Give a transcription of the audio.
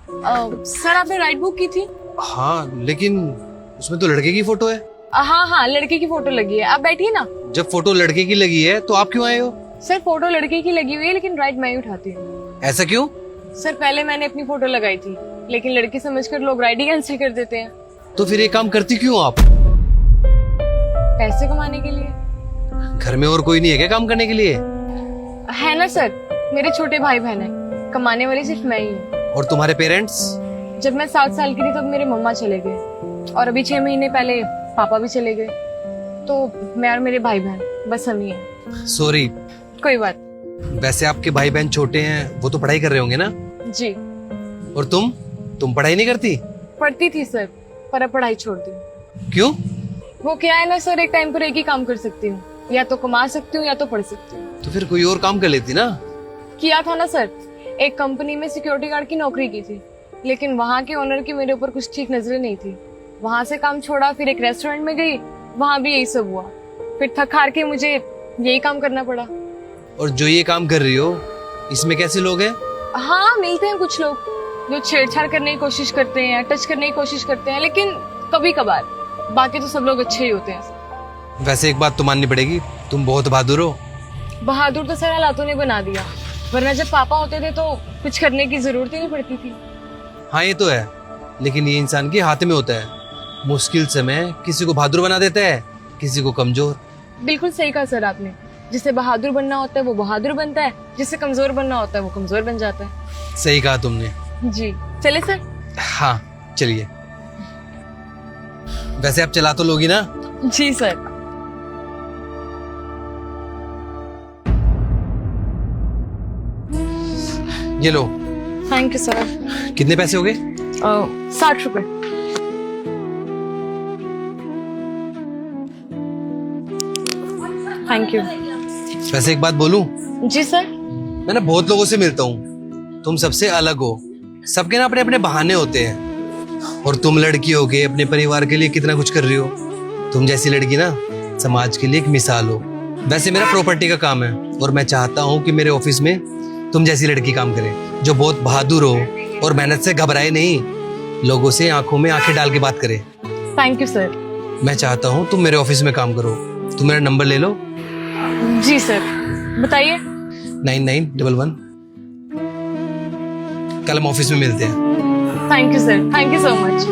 Sir आपने ride book की थी? हाँ, लेकिन उसमें तो लड़के की फोटो है। हाँ, लड़के की फोटो लगी है। आप बैठिए ना। जब फोटो लड़के की लगी है तो आप क्यों आए हो? सर फोटो लड़के की लगी हुई है लेकिन राइड मैं ही उठाती हूँ। ऐसा क्यों? सर पहले मैंने अपनी फोटो लगाई थी लेकिन लड़की समझकर लोग राइड ही कैंसिल कर देते हैं। तो फिर ये काम करती क्यों आप? पैसे कमाने के लिए। घर में और कोई नहीं है क्या काम करने के लिए? है ना सर, मेरे छोटे भाई बहन है, कमाने वाली सिर्फ मैं ही हूँ। और तुम्हारे पेरेंट्स? जब मैं 7 साल की थी तब मेरे मम्मा चले गए और अभी 6 महीने पहले पापा भी चले गए। तो मैं और मेरे भाई बहन बस हम ही हैं। सॉरी। कोई बात। वैसे आपके भाई बहन छोटे हैं, वो तो पढ़ाई कर रहे होंगे ना? जी। और तुम पढ़ाई नहीं करती? पढ़ती थी सर, पर अब पढ़ाई छोड़ दी। क्यों? वो क्या है ना सर, एक टाइम पर एक ही काम कर सकती हूँ, या तो कमा सकती हूँ या तो पढ़ सकती हूँ। तो फिर कोई और काम कर लेती ना? किया था ना सर, एक कंपनी में सिक्योरिटी गार्ड की नौकरी की थी, लेकिन वहाँ के ओनर की मेरे ऊपर कुछ ठीक नजरें नहीं थी। वहाँ से काम छोड़ा, फिर एक रेस्टोरेंट में गई, वहाँ भी यही सब हुआ। फिर थक हार के मुझे यही काम करना पड़ा। और जो ये काम कर रही हो, इसमें कैसे लोग हैं? हाँ, मिलते हैं कुछ लोग जो छेड़छाड़ करने की कोशिश करते हैं, टच करने की कोशिश करते हैं, लेकिन कभी कभार। बाकी तो सब लोग अच्छे ही होते हैं। वैसे एक बात तो माननी पड़ेगी, तुम बहुत बहादुर हो। बहादुर तो सर हालातों ने बना दिया, वरना जब पापा होते थे तो कुछ करने की जरूरत ही नहीं पड़ती थी। हाँ ये तो है, लेकिन ये इंसान के हाथ में होता है। मुश्किल समय किसी को बहादुर बना देता है, किसी को कमजोर। बिल्कुल सही कहा सर आपने। जिसे बहादुर बनना होता है वो बहादुर बनता है, जिसे कमजोर बनना होता है वो कमजोर बन जाता है। सही कहा तुमने। जी चले सर। हाँ चलिए। वैसे आप चला तो लोगी ना? जी सर। ये लो। Thank you sir. कितने पैसे हो गए? 60 रुपए। Thank you. वैसे एक बात बोलूं? जी सर। मैं ना बहुत लोगों से मिलता हूँ, तुम सबसे अलग हो। सबके ना अपने अपने बहाने होते हैं, और तुम लड़की हो के अपने परिवार के लिए कितना कुछ कर रही हो। तुम जैसी लड़की ना समाज के लिए एक मिसाल हो। वैसे मेरा प्रॉपर्टी का काम है, और मैं चाहता हूँ कि मेरे ऑफिस में तुम जैसी लड़की काम करे, जो बहुत बहादुर हो और मेहनत से घबराए नहीं, लोगों से आंखों में आंखें डाल के बात करे। Thank you sir. मैं चाहता हूँ तुम मेरे ऑफिस में काम करो। तुम मेरा नंबर ले लो। जी सर, बताइए। 9911। कल हम ऑफिस में मिलते हैं। Thank you sir, thank you so much.